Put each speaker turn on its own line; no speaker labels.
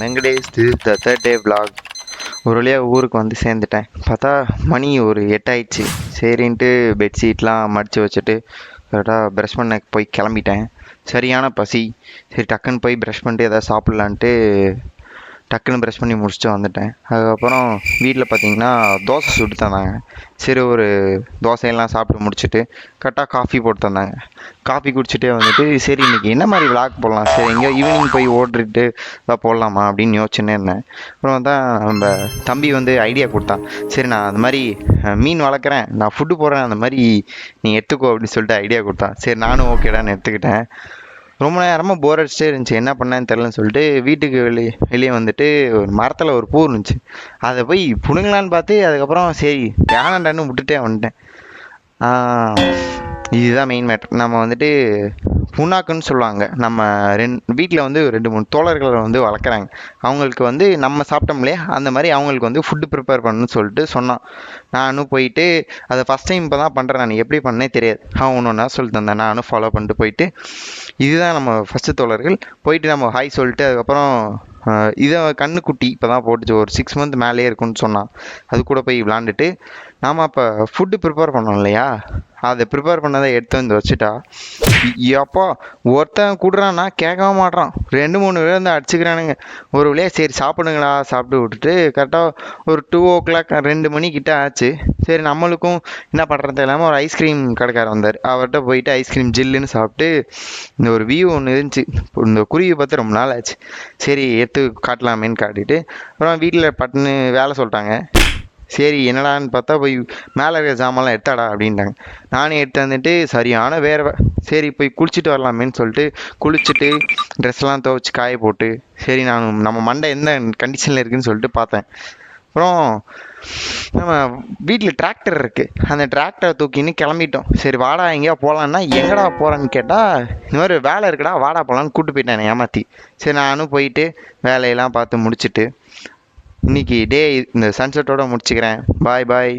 Venkatesh, this is the third day vlog. ஒரு வழியாக ஊருக்கு வந்து சேர்ந்துட்டேன். பார்த்தா மணி ஒரு 8 ஆயிடுச்சு. சரின்ட்டு பெட்ஷீட்லாம் மடித்து வச்சுட்டு கரெக்டாக ப்ரஷ் பண்ண போய் கிளம்பிட்டேன். சரியான பசி. சரி டக்குன்னு போய் ப்ரஷ் பண்ணிட்டு எதாவது சாப்பிட்லான்ட்டு டக்குன்னு ப்ரஷ் பண்ணி முடிச்சுட்டு வந்துட்டேன். அதுக்கப்புறம் வீட்டில் பார்த்தீங்கன்னா தோசை சுட்டு தந்தாங்க. சரி ஒரு தோசையெல்லாம் சாப்பிட்டு முடிச்சுட்டு கரெக்டாக காஃபி போட்டு தந்தாங்க. காஃபி குடிச்சிட்டே வந்துட்டு சரி இன்றைக்கி என்ன மாதிரி விளாக் போடலாம், சரி எங்கேயோ ஈவினிங் போய் ஓடிட்டு தான் போடலாமா அப்படின்னு யோசிச்சுன்னே இருந்தேன். அப்புறம் தான் நம்ம தம்பி வந்து ஐடியா கொடுத்தான். சரி நான் அந்த மாதிரி மீன் வளர்க்குறேன், நான் ஃபுட்டு போடுறேன், அந்த மாதிரி நீ எடுத்துக்கோ அப்படின்னு சொல்லிட்டு ஐடியா கொடுத்தான். சரி நானும் ஓகேடான்னு எடுத்துக்கிட்டேன். ரொம்ப நேரமாக போர் அடிச்சிட்டே இருந்துச்சு, என்ன பண்ணேன்னு தெரிலன்னு சொல்லிட்டு வீட்டுக்கு வெளியே வந்துட்டு ஒரு மரத்தில் ஒரு பூ இருந்துச்சு. அதை போய் பிடுங்கலான்னு பார்த்து அதுக்கப்புறம் சரி வேணாண்டான்னு விட்டுட்டே வந்துட்டேன். இதுதான் மெயின் மேட்ரு. நம்ம வந்துட்டு புண்ணாக்குன்னு சொல்லுவாங்க. நம்ம வீட்டில் வந்து 2-3 தோழர்களை வந்து வளர்க்குறாங்க. அவங்களுக்கு வந்து நம்ம சாப்பிட்டோம்லே அந்த மாதிரி அவங்களுக்கு வந்து ஃபுட்டு ப்ரிப்பேர் பண்ணணும்னு சொல்லிட்டு சொன்னான். நானும் போயிட்டு அதை ஃபஸ்ட் டைம் இப்போ தான் பண்ணுறேன். நான் எப்படி பண்ணே தெரியாது. ஒன்று ஒன்றா சொல்லி தந்தேன். நானும் ஃபாலோ பண்ணிட்டு போயிட்டு இதுதான் நம்ம ஃபஸ்ட்டு தோழர்கள். போயிட்டு நம்ம ஹாய் சொல்லிட்டு அதுக்கப்புறம் இதை கண்ணுக்குட்டி இப்போ தான் போட்டுச்சு, ஒரு 6 மந்த் மேலேயே இருக்குன்னு சொன்னான். அது கூட போய் விளாண்டுட்டு நாம் அப்போ ஃபுட்டு ப்ரிப்பேர் பண்ணோம் இல்லையா, அதை ப்ரிப்பேர் பண்ணதை எடுத்து வந்து வச்சுட்டா எப்பா ஒருத்தன் கூடுறான்னா கேட்கவே மாட்றான். 2-3 பேர் வந்து அடிச்சுக்கிறானுங்க. ஒரு வழியாக சரி சாப்பிடுங்களா சாப்பிட்டு விட்டுட்டு கரெக்டாக ஒரு 2 o'clock 2 மணிக்கிட்ட ஆச்சு. சரி நம்மளுக்கும் என்ன பண்ணுறது இல்லாமல் ஒரு ஐஸ்கிரீம் கடைக்காரர் வந்தார். அவர்கிட்ட போயிட்டு ஐஸ்கிரீம் ஜில்லுன்னு சாப்பிட்டு இந்த ஒரு வியூ ஒன்று இருந்துச்சு. இந்த குருவி பார்த்து ரொம்ப நாள் ஆச்சு. சரி எடுத்து காட்டலாமேன்னு காட்டிட்டு அப்புறம் வீட்டில் பட்டுன்னு வேலை சொல்லிட்டாங்க. சரி என்னடான்னு பார்த்தா போய் மேலே இருக்கிற ஜாமான்லாம் எடுத்தாடா அப்படின்ட்டாங்க. நானே எடுத்து வந்துட்டு சரியான வேர்வை. சரி போய் குளிச்சுட்டு வரலாமேன்னு சொல்லிட்டு குளிச்சுட்டு ட்ரெஸ்லாம் துவைச்சி காய போட்டு சரி நான் நம்ம மண்டை எந்த கண்டிஷனில் இருக்குதுன்னு சொல்லிட்டு பார்த்தேன். அப்புறம் நம்ம வீட்டில் டிராக்டர் இருக்குது. அந்த டிராக்டரை தூக்கின்னு கிளம்பிட்டோம். சரி வாடா எங்கேயா போகலான்னா எங்கடா போகிறேன்னு கேட்டால் இந்த மாதிரி வேலை இருக்குடா வாடா போகலான்னு கூப்பிட்டு போயிட்டேன் ஏமாற்றி. சரி நானும் போயிட்டு வேலையெல்லாம் பார்த்து முடிச்சுட்டு இன்னைக்கு டே இந்த சன்செட்டோட முடிச்சுக்கிறேன். பாய் பாய்.